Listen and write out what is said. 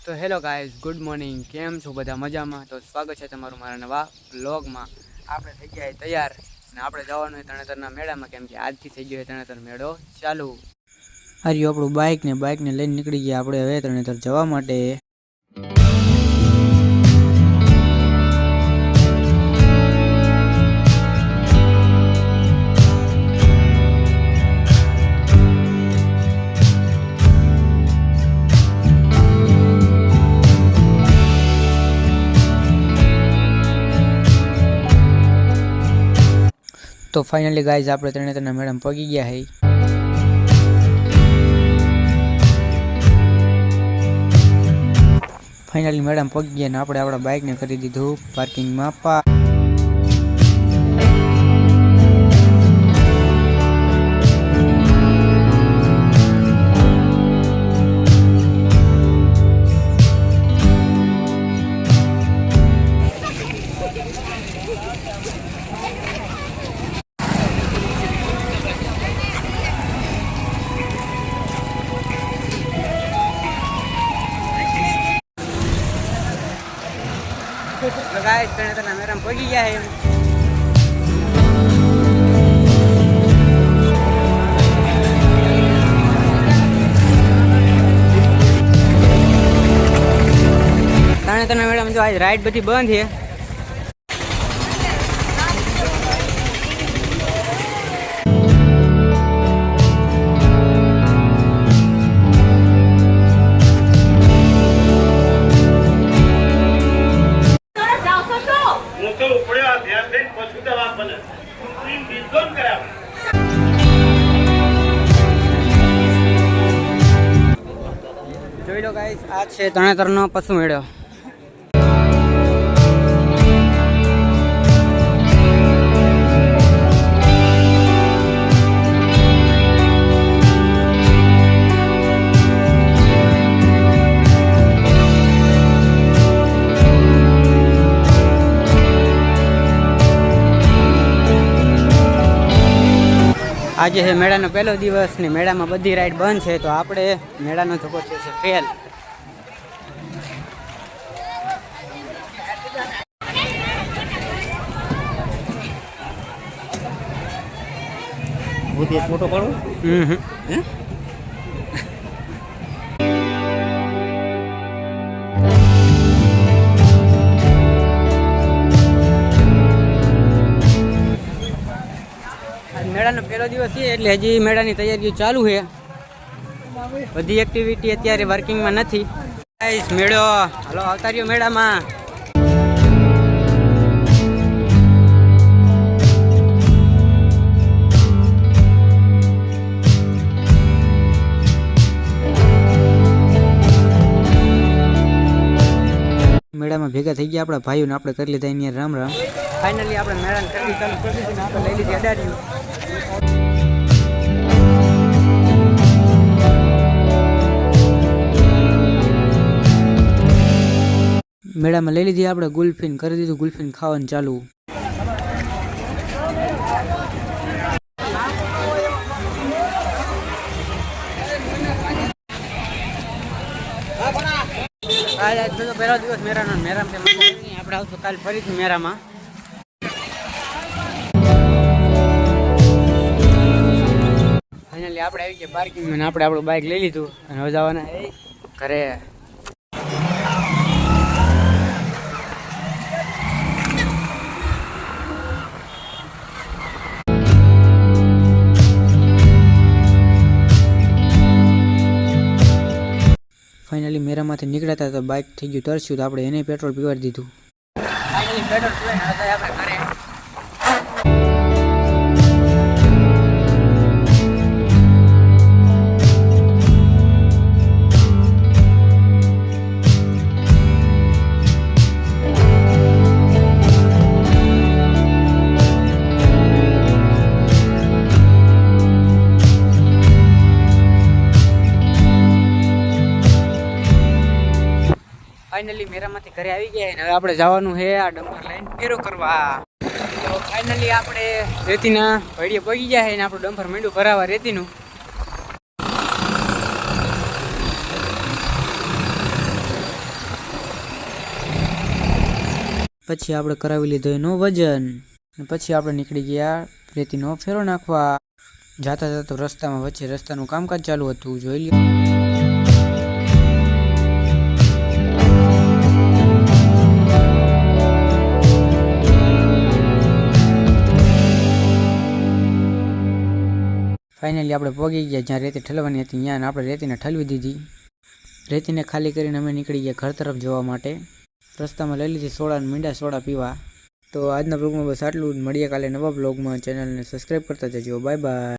તો hello guys, good morning. કેમ છો બધા? મજામાં? તો સ્વાગત છે તમારું મારા નવા વ્લોગમાં. આપણે થઈ ગયા તૈયાર અને આપણે જવાનું હોય તરણેતરના મેળામાં, કેમ કે આજથી થઈ ગયો તરણેતર મેળો ચાલુ. હાર્યું આપણું બાઇકને લઈને નીકળી ગયા આપણે હવે તરણેતર જવા માટે. તો ફાઇનલી ગાઈઝ આપણે તરણેતરના મેળામાં પગી ગયા હે. ફાઇનલી મેળામાં પગી ગયા ને આપણે આપણા બાઇકને કરી દીધું પાર્કિંગમાં પાર્ક. ગાઈઝ તરણેતરના મેળામાં પગી ગયા હે. તરણેતરના મેળામાં જો આજ રાઈડ બધી બંધ છે. જોઈ લો ગાઈસ, આ છે તરણેતરનો પશુ મેળો. આજે છે મેળાનો પહેલો દિવસ ને મેળામાં બધી રાઈડ બંધ છે, તો આપણે મેળાનો ધક્કો છે ફેલ. ફોટો પાડો. મેળાનો પહેલો દિવસ છે એટલે હજી મેળાની તૈયારીઓ ચાલુ છે. બધી એક્ટિવિટી અત્યારે વર્કિંગમાં નથી. ગાઈસ મેળો હાલો આવતા રહ્યો મેળામાં. મેળામાં ભેગા થઈ ગયા આપણા ભાઈઓને આપણે કરી લીધા અહીંયા રામ રામ. ફાઇનલી આપણે મેળાની ખરીદી ચાલુ કરી દીધી ને આપણે લઈ લીધી અડાર્યું. મેળામાં લઈ લીધી આપણે ગુલ્ફીન, કરી દીધું ગુલ્ફીન ખાવાનું ચાલુ. આજ તો પહેલો દિવસ મેળાનો. મેળામાં આપણે આવશું કાલ ફરીથી મેળામાં. ફાઇનલી આપણે આવી ગયા પાર્કિંગમાં ને આપણે આપણું બાઇક લઈ લીધું અને હવે જવાના ઘરે. ફાઇનલી મેળામાંથી નીકળ્યા હતા તો બાઇક થઈ ગયું તરસ્યું, તો આપણે એને પેટ્રોલ પીવાડી દીધું. ફાઇનલી પેટ્રોલ પીવાને હવે આપણે ઘરે. ફાઇનલી મેરામાંથી ઘરે આવી ગયા અને હવે આપણે જવાનું છે આ ડમ્પર લાઈન ફેરો કરવા. તો ફાઇનલી આપણે રેતીના ભડીએ પગી ગયા છે અને આપણું ડમ્પર માંડ્યું ભરાવા રેતીનું. પછી આપણે કરાવી લીધો એનું વજન અને પછી આપણે નીકળી ગયા રેતીનો ફેરો નાખવા. જાતા જતા રસ્તામાં વચ્ચે રસ્તાનું કામકાજ ચાલુ હતું, જોઈ લ્યો. ફાઇનલી આપણે પહોંચી ગયા જ્યાં રેતી ઠલવાની હતી. ત્યાં આપણે રેતીને ઠલવી દીધી. રેતીને ખાલી કરીને અમે નીકળી ગયા ઘર તરફ જવા માટે. રસ્તામાં લઈ લીધી સોડા અને મીંડા સોડા પીવા. તો આજના બ્લોગમાં બસ આટલું જ. મળીએ કાલે નવા બ્લોગમાં. ચેનલને સબસ્ક્રાઈબ કરતા જજો. Bye bye.